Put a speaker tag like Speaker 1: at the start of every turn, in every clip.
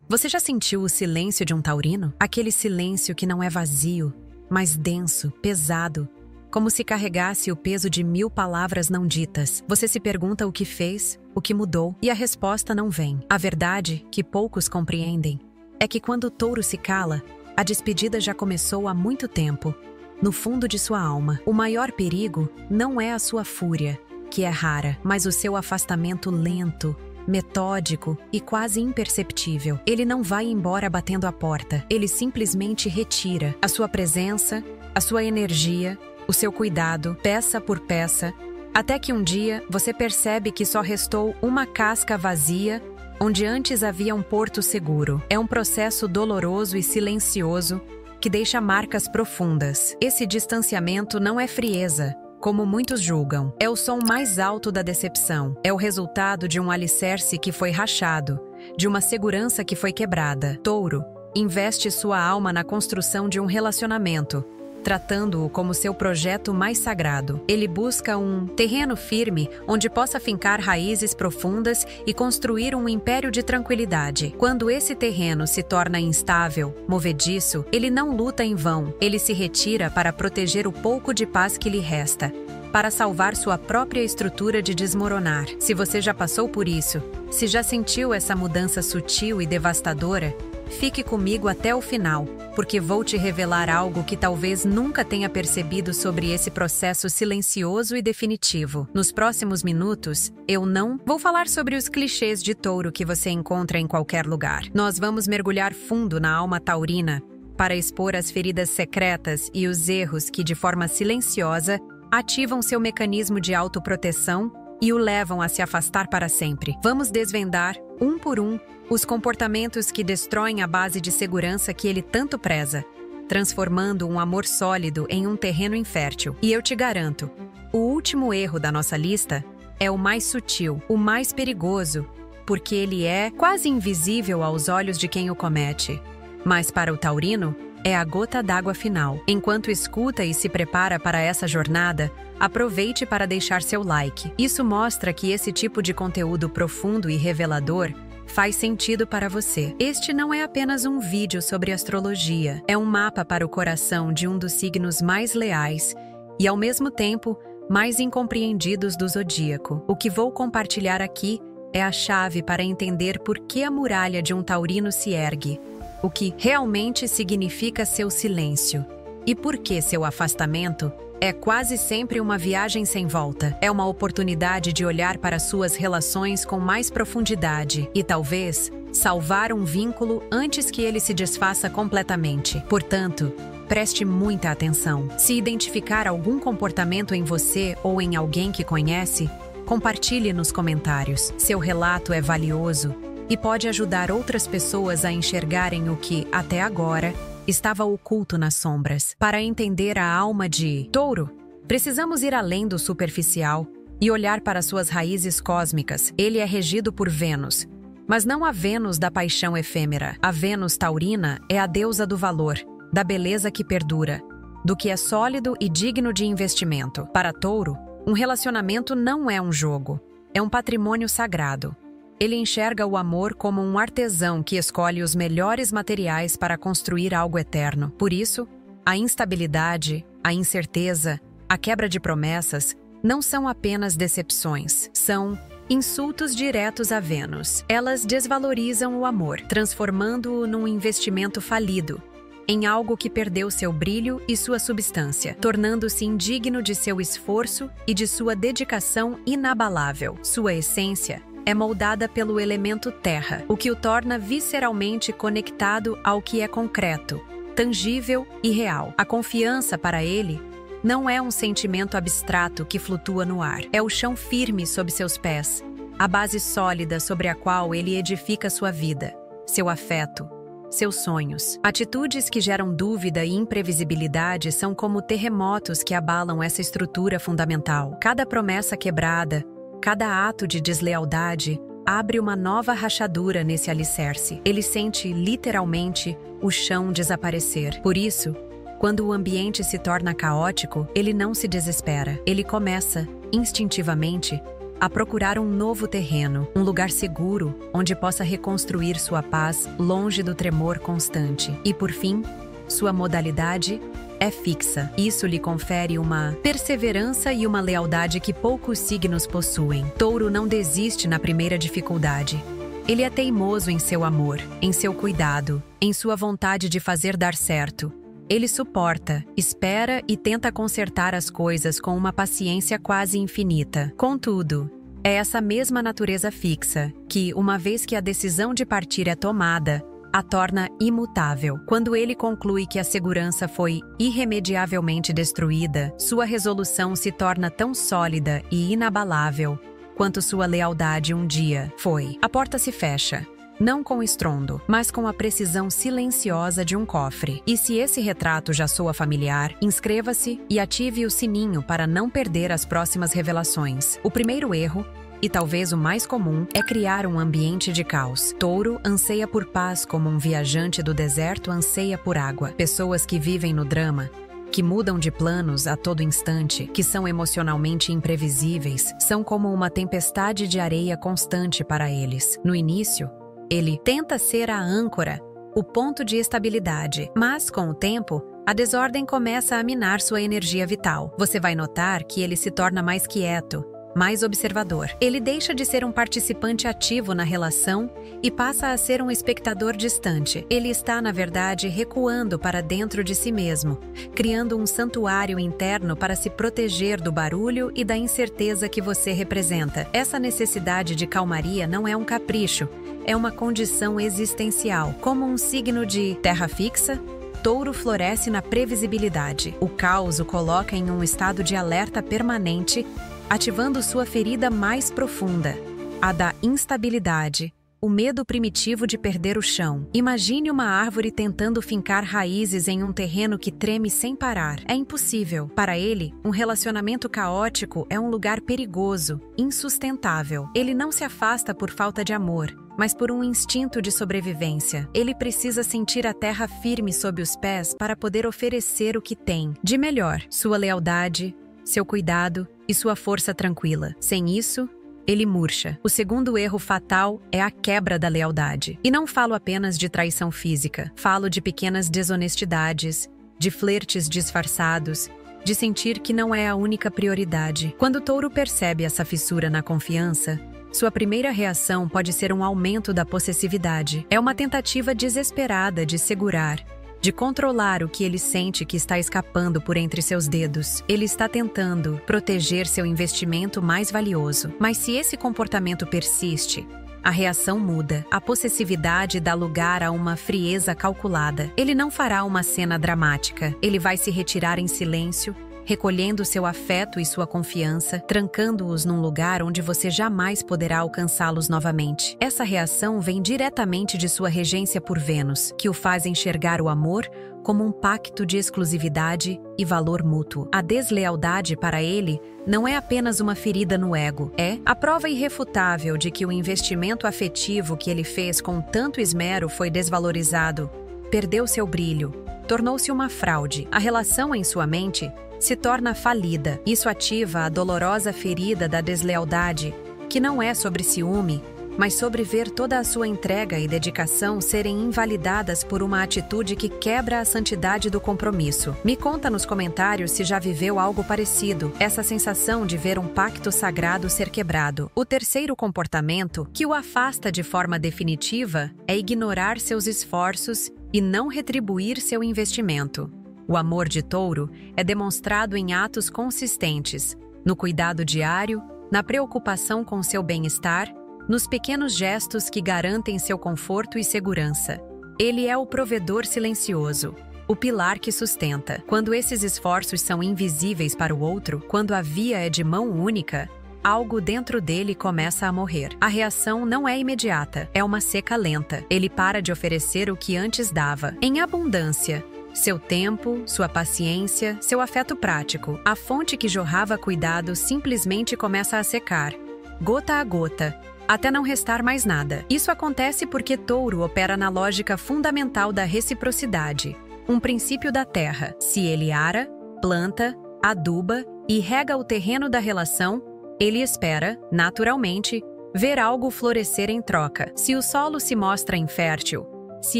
Speaker 1: Você já sentiu o silêncio de um taurino? Aquele silêncio que não é vazio, mas denso, pesado, como se carregasse o peso de 1000 palavras não ditas. Você se pergunta o que fez, o que mudou, e a resposta não vem. A verdade, que poucos compreendem, é que quando o touro se cala, a despedida já começou há muito tempo, no fundo de sua alma. O maior perigo não é a sua fúria, que é rara, mas o seu afastamento lento, metódico e quase imperceptível. Ele não vai embora batendo a porta, ele simplesmente retira a sua presença, a sua energia, o seu cuidado, peça por peça, até que um dia você percebe que só restou uma casca vazia onde antes havia um porto seguro. É um processo doloroso e silencioso que deixa marcas profundas. Esse distanciamento não é frieza, como muitos julgam. É o som mais alto da decepção. É o resultado de um alicerce que foi rachado, de uma segurança que foi quebrada. Touro investe sua alma na construção de um relacionamento, tratando-o como seu projeto mais sagrado. Ele busca um terreno firme onde possa fincar raízes profundas e construir um império de tranquilidade. Quando esse terreno se torna instável, movediço, ele não luta em vão. Ele se retira para proteger o pouco de paz que lhe resta, para salvar sua própria estrutura de desmoronar. Se você já passou por isso, se já sentiu essa mudança sutil e devastadora, fique comigo até o final, porque vou te revelar algo que talvez nunca tenha percebido sobre esse processo silencioso e definitivo. Nos próximos minutos, eu não vou falar sobre os clichês de touro que você encontra em qualquer lugar. Nós vamos mergulhar fundo na alma taurina para expor as feridas secretas e os erros que, de forma silenciosa, ativam seu mecanismo de autoproteção e o levam a se afastar para sempre. Vamos desvendar, um por um, os comportamentos que destroem a base de segurança que ele tanto preza, transformando um amor sólido em um terreno infértil. E eu te garanto, o último erro da nossa lista é o mais sutil, o mais perigoso, porque ele é quase invisível aos olhos de quem o comete. Mas para o taurino, é a gota d'água final. Enquanto escuta e se prepara para essa jornada, aproveite para deixar seu like. Isso mostra que esse tipo de conteúdo profundo e revelador faz sentido para você. Este não é apenas um vídeo sobre astrologia, é um mapa para o coração de um dos signos mais leais e, ao mesmo tempo, mais incompreendidos do zodíaco. O que vou compartilhar aqui é a chave para entender por que a muralha de um taurino se ergue, o que realmente significa seu silêncio e por que seu afastamento é quase sempre uma viagem sem volta. É uma oportunidade de olhar para suas relações com mais profundidade e, talvez, salvar um vínculo antes que ele se desfaça completamente. Portanto, preste muita atenção. Se identificar algum comportamento em você ou em alguém que conhece, compartilhe nos comentários. Seu relato é valioso e pode ajudar outras pessoas a enxergarem o que, até agora, estava oculto nas sombras. Para entender a alma de Touro, precisamos ir além do superficial e olhar para suas raízes cósmicas. Ele é regido por Vênus, mas não a Vênus da paixão efêmera. A Vênus taurina é a deusa do valor, da beleza que perdura, do que é sólido e digno de investimento. Para Touro, um relacionamento não é um jogo, é um patrimônio sagrado. Ele enxerga o amor como um artesão que escolhe os melhores materiais para construir algo eterno. Por isso, a instabilidade, a incerteza, a quebra de promessas não são apenas decepções, são insultos diretos a Vênus. Elas desvalorizam o amor, transformando-o num investimento falido, em algo que perdeu seu brilho e sua substância, tornando-se indigno de seu esforço e de sua dedicação inabalável. Sua essência é moldada pelo elemento terra, o que o torna visceralmente conectado ao que é concreto, tangível e real. A confiança para ele não é um sentimento abstrato que flutua no ar. É o chão firme sob seus pés, a base sólida sobre a qual ele edifica sua vida, seu afeto, seus sonhos. Atitudes que geram dúvida e imprevisibilidade são como terremotos que abalam essa estrutura fundamental. Cada promessa quebrada, cada ato de deslealdade abre uma nova rachadura nesse alicerce. Ele sente, literalmente, o chão desaparecer. Por isso, quando o ambiente se torna caótico, ele não se desespera. Ele começa, instintivamente, a procurar um novo terreno, um lugar seguro, onde possa reconstruir sua paz longe do tremor constante. E, por fim, sua modalidade é fixa. Isso lhe confere uma perseverança e uma lealdade que poucos signos possuem. Touro não desiste na primeira dificuldade. Ele é teimoso em seu amor, em seu cuidado, em sua vontade de fazer dar certo. Ele suporta, espera e tenta consertar as coisas com uma paciência quase infinita. Contudo, é essa mesma natureza fixa que, uma vez que a decisão de partir é tomada, a torna imutável. Quando ele conclui que a segurança foi irremediavelmente destruída, sua resolução se torna tão sólida e inabalável quanto sua lealdade um dia foi. A porta se fecha, não com estrondo, mas com a precisão silenciosa de um cofre. E se esse retrato já soa familiar, inscreva-se e ative o sininho para não perder as próximas revelações. O primeiro erro, e talvez o mais comum, é criar um ambiente de caos. Touro anseia por paz como um viajante do deserto anseia por água. Pessoas que vivem no drama, que mudam de planos a todo instante, que são emocionalmente imprevisíveis, são como uma tempestade de areia constante para eles. No início, ele tenta ser a âncora, o ponto de estabilidade, mas, com o tempo, a desordem começa a minar sua energia vital. Você vai notar que ele se torna mais quieto, mais observador. Ele deixa de ser um participante ativo na relação e passa a ser um espectador distante. Ele está, na verdade, recuando para dentro de si mesmo, criando um santuário interno para se proteger do barulho e da incerteza que você representa. Essa necessidade de calmaria não é um capricho, é uma condição existencial. Como um signo de terra fixa, Touro floresce na previsibilidade. O caos o coloca em um estado de alerta permanente, ativando sua ferida mais profunda, a da instabilidade, o medo primitivo de perder o chão. Imagine uma árvore tentando fincar raízes em um terreno que treme sem parar. É impossível. Para ele, um relacionamento caótico é um lugar perigoso, insustentável. Ele não se afasta por falta de amor, mas por um instinto de sobrevivência. Ele precisa sentir a terra firme sob os pés para poder oferecer o que tem de melhor: sua lealdade, seu cuidado e sua força tranquila. Sem isso, ele murcha. O segundo erro fatal é a quebra da lealdade. E não falo apenas de traição física. Falo de pequenas desonestidades, de flertes disfarçados, de sentir que não é a única prioridade. Quando Touro percebe essa fissura na confiança, sua primeira reação pode ser um aumento da possessividade. É uma tentativa desesperada de segurar, de controlar o que ele sente que está escapando por entre seus dedos. Ele está tentando proteger seu investimento mais valioso. Mas se esse comportamento persiste, a reação muda. A possessividade dá lugar a uma frieza calculada. Ele não fará uma cena dramática. Ele vai se retirar em silêncio, recolhendo seu afeto e sua confiança, trancando-os num lugar onde você jamais poderá alcançá-los novamente. Essa reação vem diretamente de sua regência por Vênus, que o faz enxergar o amor como um pacto de exclusividade e valor mútuo. A deslealdade para ele não é apenas uma ferida no ego, é a prova irrefutável de que o investimento afetivo que ele fez com tanto esmero foi desvalorizado, perdeu seu brilho, tornou-se uma fraude. A relação em sua mente se torna falida. Isso ativa a dolorosa ferida da deslealdade, que não é sobre ciúme, mas sobre ver toda a sua entrega e dedicação serem invalidadas por uma atitude que quebra a santidade do compromisso. Me conta nos comentários se já viveu algo parecido, essa sensação de ver um pacto sagrado ser quebrado. O terceiro comportamento, que o afasta de forma definitiva, é ignorar seus esforços e não retribuir seu investimento. O amor de Touro é demonstrado em atos consistentes, no cuidado diário, na preocupação com seu bem-estar, nos pequenos gestos que garantem seu conforto e segurança. Ele é o provedor silencioso, o pilar que sustenta. Quando esses esforços são invisíveis para o outro, quando a via é de mão única, algo dentro dele começa a morrer. A reação não é imediata, é uma seca lenta. Ele para de oferecer o que antes dava, em abundância. Seu tempo, sua paciência, seu afeto prático. A fonte que jorrava cuidado simplesmente começa a secar, gota a gota, até não restar mais nada. Isso acontece porque Touro opera na lógica fundamental da reciprocidade, um princípio da terra. Se ele ara, planta, aduba e rega o terreno da relação, Ele espera, naturalmente, ver algo florescer em troca. Se o solo se mostra infértil, se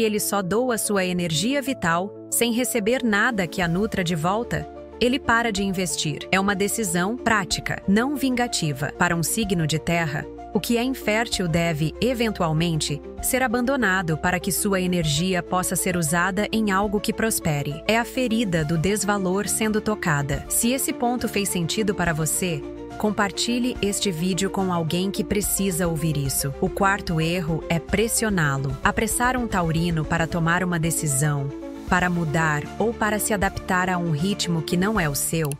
Speaker 1: ele só doa sua energia vital sem receber nada que a nutra de volta, ele para de investir. É uma decisão prática, não vingativa. Para um signo de terra, o que é infértil deve, eventualmente, ser abandonado para que sua energia possa ser usada em algo que prospere. É a ferida do desvalor sendo tocada. Se esse ponto fez sentido para você, compartilhe este vídeo com alguém que precisa ouvir isso. O quarto erro é pressioná-lo. Apressar um taurino para tomar uma decisão, para mudar ou para se adaptar a um ritmo que não é o seu,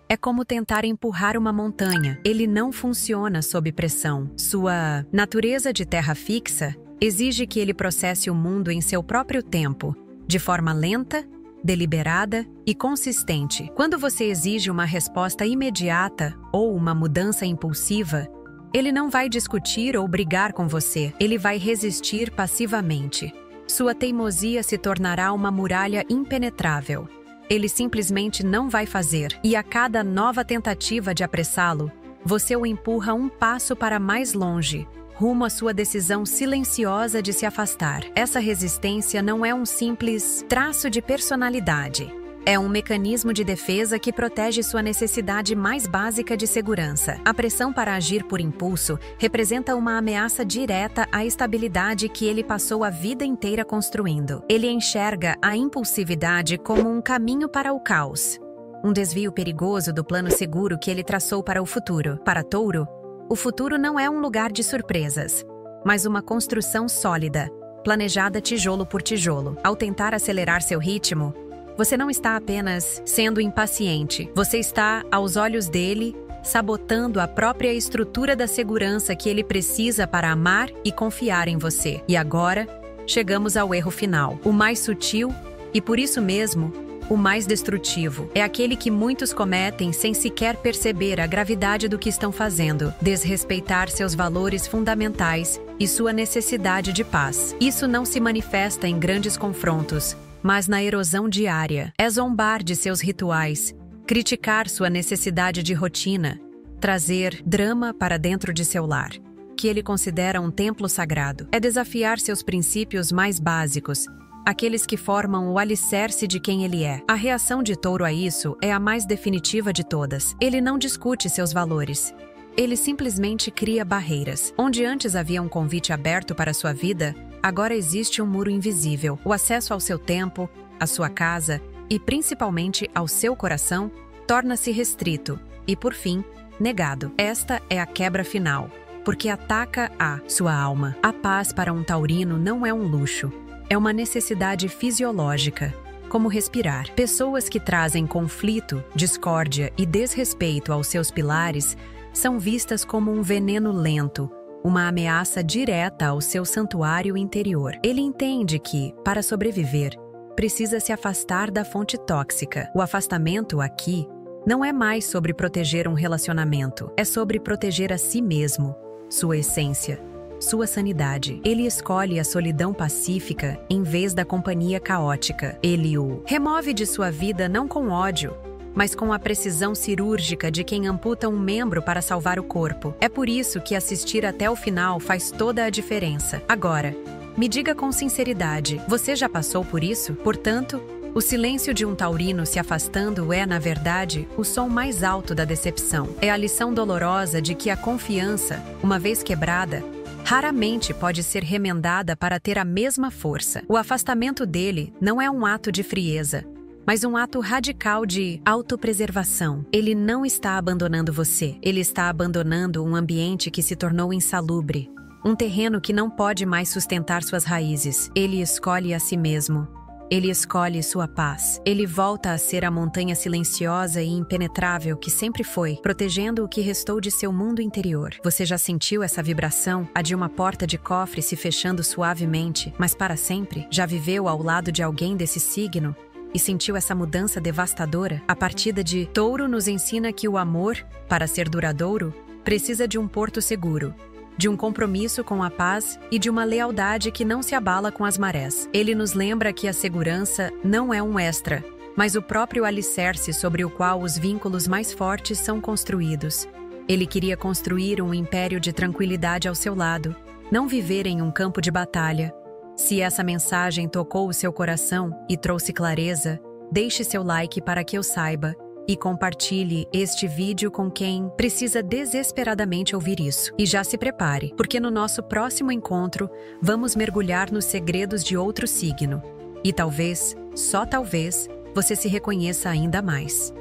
Speaker 1: é como tentar empurrar uma montanha. Ele não funciona sob pressão. Sua natureza de terra fixa exige que ele processe o mundo em seu próprio tempo, de forma lenta, deliberada e consistente. Quando você exige uma resposta imediata ou uma mudança impulsiva, ele não vai discutir ou brigar com você. Ele vai resistir passivamente. Sua teimosia se tornará uma muralha impenetrável. Ele simplesmente não vai fazer, e a cada nova tentativa de apressá-lo, você o empurra um passo para mais longe, rumo à sua decisão silenciosa de se afastar. Essa resistência não é um simples traço de personalidade. É um mecanismo de defesa que protege sua necessidade mais básica de segurança. A pressão para agir por impulso representa uma ameaça direta à estabilidade que ele passou a vida inteira construindo. Ele enxerga a impulsividade como um caminho para o caos, um desvio perigoso do plano seguro que ele traçou para o futuro. Para Touro, o futuro não é um lugar de surpresas, mas uma construção sólida, planejada tijolo por tijolo. Ao tentar acelerar seu ritmo, você não está apenas sendo impaciente, você está, aos olhos dele, sabotando a própria estrutura da segurança que ele precisa para amar e confiar em você. E agora, chegamos ao erro final, o mais sutil e, por isso mesmo, o mais destrutivo. É aquele que muitos cometem sem sequer perceber a gravidade do que estão fazendo: desrespeitar seus valores fundamentais e sua necessidade de paz. Isso não se manifesta em grandes confrontos, mas na erosão diária. É zombar de seus rituais, criticar sua necessidade de rotina, trazer drama para dentro de seu lar, que ele considera um templo sagrado. É desafiar seus princípios mais básicos, aqueles que formam o alicerce de quem ele é. A reação de Touro a isso é a mais definitiva de todas. Ele não discute seus valores. Ele simplesmente cria barreiras. Onde antes havia um convite aberto para sua vida, agora existe um muro invisível. O acesso ao seu tempo, à sua casa e principalmente ao seu coração torna-se restrito e, por fim, negado. Esta é a quebra final, porque ataca a sua alma. A paz para um taurino não é um luxo, é uma necessidade fisiológica, como respirar. Pessoas que trazem conflito, discórdia e desrespeito aos seus pilares são vistas como um veneno lento, uma ameaça direta ao seu santuário interior. Ele entende que, para sobreviver, precisa se afastar da fonte tóxica. O afastamento aqui não é mais sobre proteger um relacionamento, é sobre proteger a si mesmo, sua essência, sua sanidade. Ele escolhe a solidão pacífica em vez da companhia caótica. Ele o remove de sua vida não com ódio, mas com a precisão cirúrgica de quem amputa um membro para salvar o corpo. É por isso que assistir até o final faz toda a diferença. Agora, me diga com sinceridade, você já passou por isso? Portanto, o silêncio de um taurino se afastando é, na verdade, o som mais alto da decepção. É a lição dolorosa de que a confiança, uma vez quebrada, raramente pode ser remendada para ter a mesma força. O afastamento dele não é um ato de frieza, mas um ato radical de autopreservação. Ele não está abandonando você. Ele está abandonando um ambiente que se tornou insalubre, um terreno que não pode mais sustentar suas raízes. Ele escolhe a si mesmo. Ele escolhe sua paz. Ele volta a ser a montanha silenciosa e impenetrável que sempre foi, protegendo o que restou de seu mundo interior. Você já sentiu essa vibração, a de uma porta de cofre se fechando suavemente, mas para sempre? Já viveu ao lado de alguém desse signo e sentiu essa mudança devastadora? A partida de Touro nos ensina que o amor, para ser duradouro, precisa de um porto seguro, de um compromisso com a paz e de uma lealdade que não se abala com as marés. Ele nos lembra que a segurança não é um extra, mas o próprio alicerce sobre o qual os vínculos mais fortes são construídos. Ele queria construir um império de tranquilidade ao seu lado, não viver em um campo de batalha. Se essa mensagem tocou o seu coração e trouxe clareza, deixe seu like para que eu saiba e compartilhe este vídeo com quem precisa desesperadamente ouvir isso. E já se prepare, porque no nosso próximo encontro vamos mergulhar nos segredos de outro signo. E talvez, só talvez, você se reconheça ainda mais.